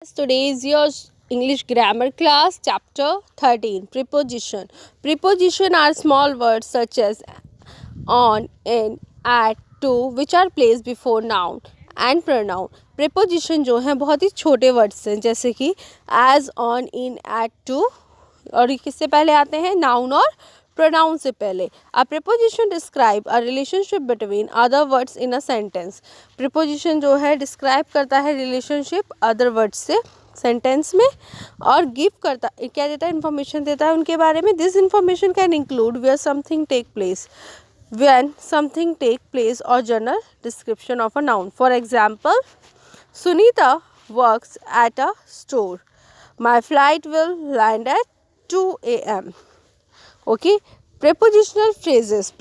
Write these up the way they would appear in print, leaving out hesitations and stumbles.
Today is your English grammar class, chapter 13, preposition. Preposition are small words such as on, in, at, to, which are placed before noun and pronoun. Preposition जो हैं बहुत ही छोटे words हैं, जैसे कि as, on, in, at, to, और ये किससे पहले आते हैं? नाउन और प्रोनाउन से पहले. अ preposition describe a relationship between other words in a sentence. Preposition जो है डिस्क्राइब करता है रिलेशनशिप अदर वर्ड्स से सेंटेंस में, और गिव करता क्या देता है? इन्फॉर्मेशन देता है उनके बारे में. This information can include where something take place, when something take place, or general description of a noun. For example, Sunita works at a store. My flight will land at 2 a.m. Okay. Prepositional phrases.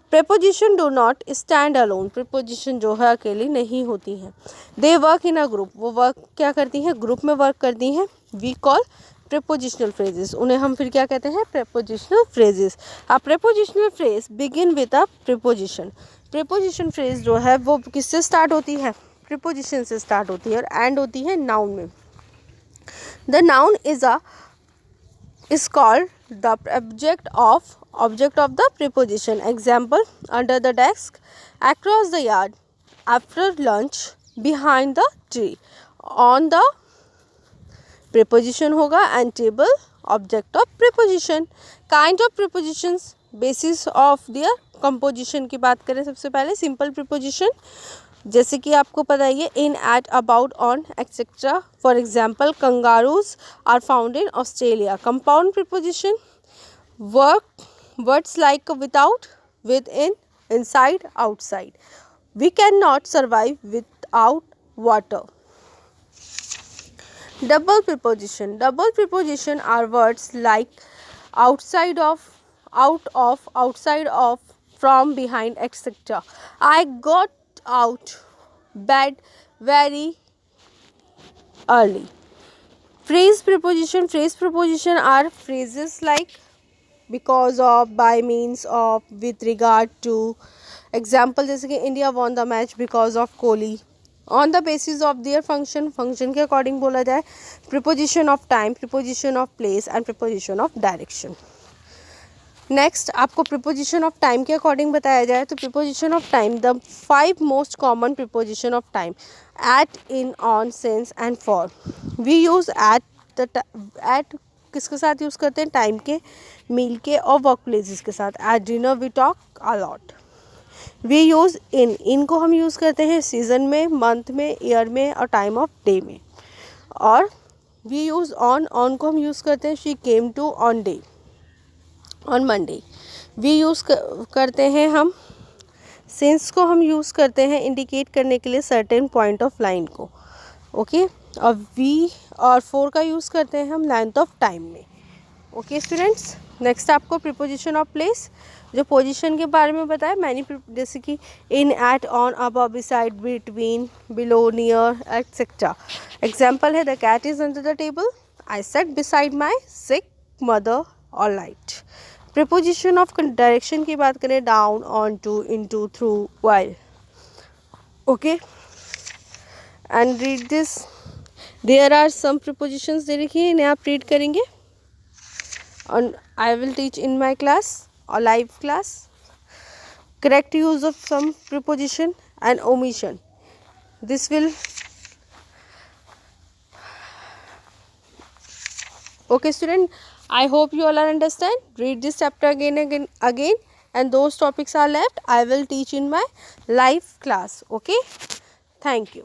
Preposition do not stand alone. Preposition जो है अकेली नहीं होती हैं. They work in a group. वो work क्या करती हैं? ग्रुप में वर्क करती हैं. We call prepositional phrases. उन्हें हम फिर क्या कहते हैं? prepositional phrases. A prepositional phrase begin with a preposition. preposition phrase जो है वो किससे स्टार्ट होती है? preposition से स्टार्ट होती है और एंड होती है नाउन में. The noun is called the object of the preposition. Example, under the desk, across the yard, after lunch, behind the tree. On the preposition होगा and table object of preposition. Kind of prepositions, basis of their composition की बात करें सबसे पहले simple preposition, जैसे कि आपको पता ही है in, at, about, on, etc. For example, kangaroos are found in Australia. Compound preposition, words like without, within, inside, outside. We cannot survive without water. Double preposition are words like outside of, out of, outside of, from, behind, etc. I got out bed very early. Phrase preposition are phrases like because of, by means of, with regard to. Example, जैसे कि India won the match because of Kohli. On the basis of their function के according बोला जाए. Preposition of time, preposition of place and preposition of direction. Next आपको preposition of time के according बताया जाए तो preposition of time, the 5 most common preposition of time: at, in, on, since and for. We use at किसके साथ use करते हैं? Time के, मील के और वर्क प्लेसेस के साथ. At dinner we talk a lot. We use in को हम यूज़ करते हैं सीज़न में, मंथ में, ईयर में और टाइम ऑफ डे में. और वी यूज़ ऑन को हम यूज़ करते हैं she came to on day, on Monday. We use करते हैं हम सिंस को हम यूज़ करते हैं इंडिकेट करने के लिए सर्टेन पॉइंट ऑफ लाइन को. ओके. और वी और फोर का यूज़ करते हैं हम लेंथ ऑफ टाइम में. Okay students. नेक्स्ट आपको प्रीपोजिशन ऑफ प्लेस, जो पोजीशन के बारे में बताया मैंने, जैसे कि in, at, on, above, beside, between, below, near, etcetera. Example है the cat is under the table, I sat beside my sick mother, all right. Preposition of direction की बात करें, down, on to, into, through, while. Okay. And read this. There are some prepositions दे रखी है, इन्हें आप read करेंगे और I will teach in my class और live class. Correct use of some preposition and omission. This will. Okay student, I hope you all understand. Read this chapter again and those topics are left I will teach in my live class. Okay, thank you.